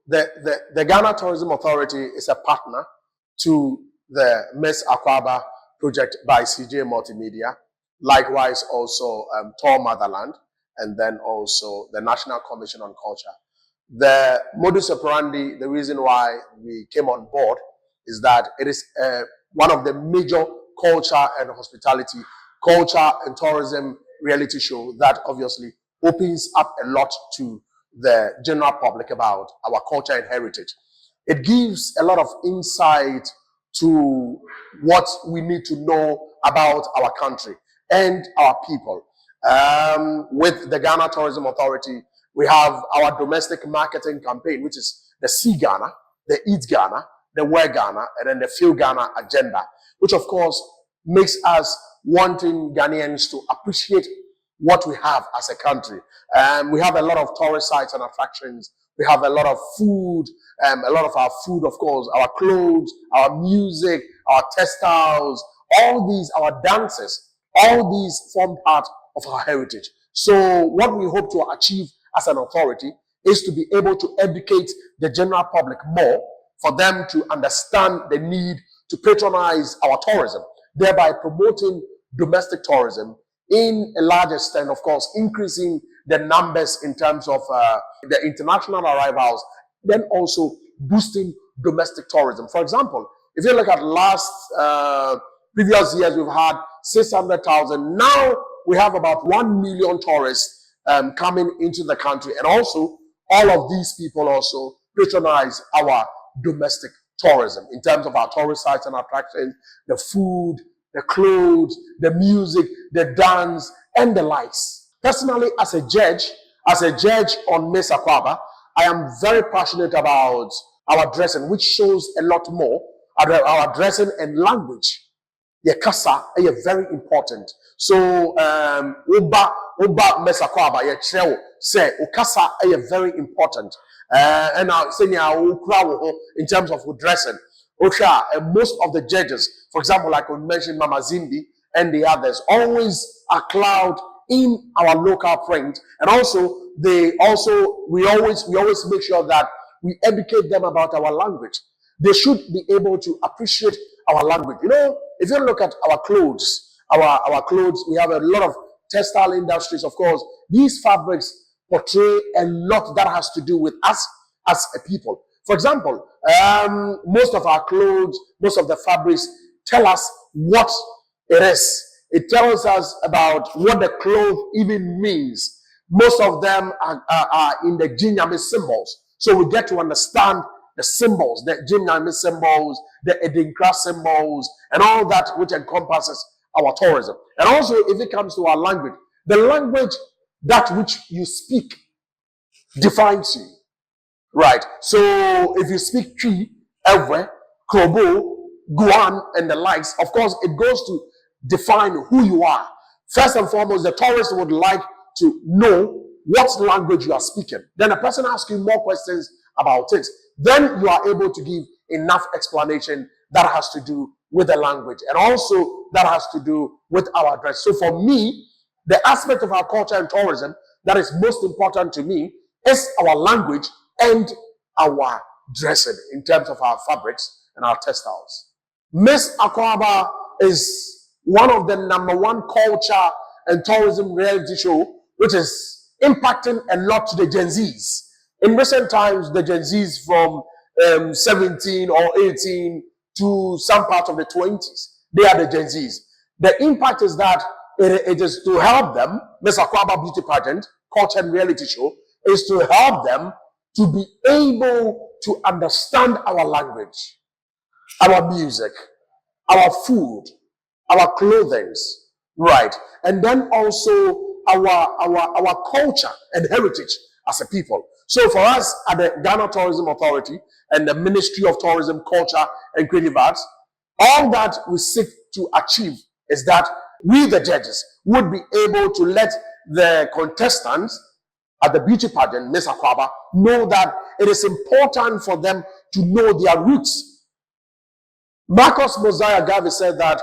the Ghana Tourism Authority is a partner to the Miss Akwaaba project by CJ Multimedia. Likewise, also Tour Motherland, and then also the National Commission on Culture. The modus operandi, the reason why we came on board is that it is one of the major culture and hospitality, culture and tourism reality show that obviously opens up a lot to the general public about our culture and heritage. It gives a lot of insight to what we need to know about our country and our people. With the Ghana Tourism Authority, we have our domestic marketing campaign, which is the See Ghana, the Eat Ghana, the Wear Ghana, and then the Feel Ghana agenda, which of course makes us wanting Ghanaians to appreciate what we have as a country. We have a lot of tourist sites and attractions. We have a lot of food, a lot of our food, of course, our clothes, our music, our textiles, all these, our dances, all these form part of our heritage. So what we hope to achieve as an authority is to be able to educate the general public more, for them to understand the need to patronize our tourism, thereby promoting domestic tourism in a large extent, of course, increasing the numbers in terms of the international arrivals, then also boosting domestic tourism. For example, if you look at previous years, we've had 600,000. Now we have about 1 million tourists coming into the country. And also, all of these people also patronize our domestic tourism in terms of our tourist sites and attractions, the food, the clothes, the music, the dance, and the likes. Personally, as a judge on Miss Akwaaba, I am very passionate about our dressing, which shows a lot more. Our dressing and language. The kasa is very important. So, Oba Miss Akwaaba, ye chrewo say ukasa is very important. And now, in terms of dressing, most of the judges, for example, like I mentioned, Mama Zimbi and the others, always are cloud in our local print, and also we always make sure that we educate them about our language. They should be able to appreciate our language. You know, if you look at our clothes, our clothes, we have a lot of textile industries. Of course, these fabrics portray a lot that has to do with us as a people. For example, most of our clothes, most of the fabrics tell us what it is. It tells us about what the cloth even means. Most of them are in the Jinyame symbols. So we get to understand the symbols, the Jinyame symbols, the Edinkra symbols, and all that which encompasses our tourism. And also, if it comes to our language, the language, that which you speak, defines you. Right. So if you speak Twi, Ewe, Krobo, Guan, and the likes, of course, it goes to define who you are. First and foremost, the tourist would like to know what language you are speaking. Then a person asks you more questions about it. Then you are able to give enough explanation that has to do with the language, and also that has to do with our dress. So for me, the aspect of our culture and tourism that is most important to me is our language and our dressing in terms of our fabrics and our textiles. Miss Akwaaba is one of the #1 culture and tourism reality show, which is impacting a lot to the Gen Zs. In recent times, the Gen Zs from 17 or 18 to some part of the 20s, they are the Gen Zs. The impact is that it is to help them. Miss Akwaaba Beauty Pageant, culture and reality show, is to help them to be able to understand our language, our music, our food, our clothing, right? And then also our culture and heritage as a people. So for us at the Ghana Tourism Authority and the Ministry of Tourism, Culture and Creative Arts, all that we seek to achieve is that we, the judges, would be able to let the contestants at the beauty pageant, Miss Akwaaba, know that it is important for them to know their roots. Marcus Mosiah Garvey said that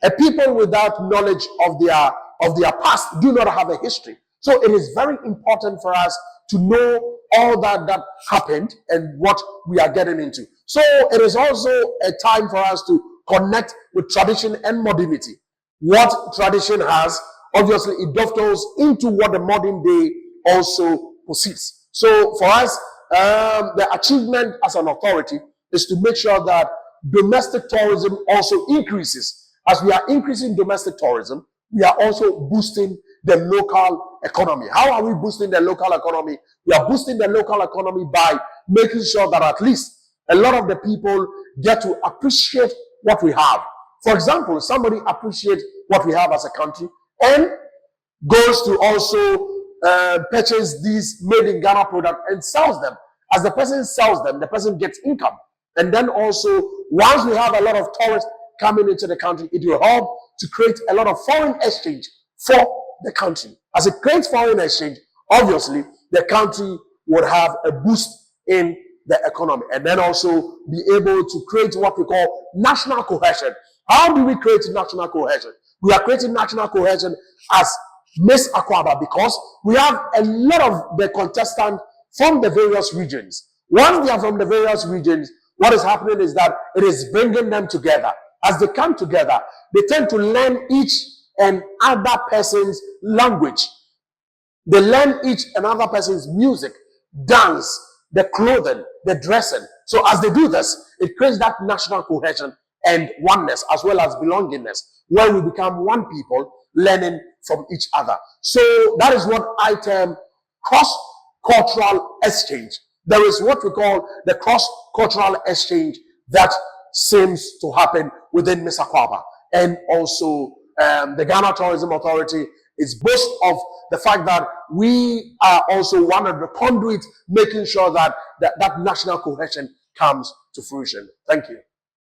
a people without knowledge of their past do not have a history. So it is very important for us to know all that happened and what we are getting into. So it is also a time for us to connect with tradition and modernity. What tradition has, obviously, it dovetails into what the modern day also possesses. So for us, the achievement as an authority is to make sure that domestic tourism also increases. As we are increasing domestic tourism, we are also boosting the local economy. How are we boosting the local economy? We are boosting the local economy by making sure that at least a lot of the people get to appreciate what we have. For example, somebody appreciates what we have as a country and goes to also purchase these made in Ghana products and sells them. As the person sells them, the person gets income. And then also, once we have a lot of tourists coming into the country, it will help to create a lot of foreign exchange for the country. As it creates foreign exchange, obviously, the country would have a boost in the economy and then also be able to create what we call national cohesion. How do we create national cohesion? We are creating national cohesion as Miss Akwaaba because we have a lot of the contestants from the various regions. Once they are from the various regions, what is happening is that it is bringing them together. As they come together, they tend to learn each and other person's language. They learn each and other person's music, dance, the clothing, the dressing. So as they do this, it creates that national cohesion and oneness as well as belongingness, where we become one people learning from each other. So that is what I term cross-cultural exchange. There is what we call the cross-cultural exchange that seems to happen within Miss Akwaaba. And also the Ghana Tourism Authority is boast of the fact that we are also one of the conduits making sure that that national cohesion comes to fruition. Thank you.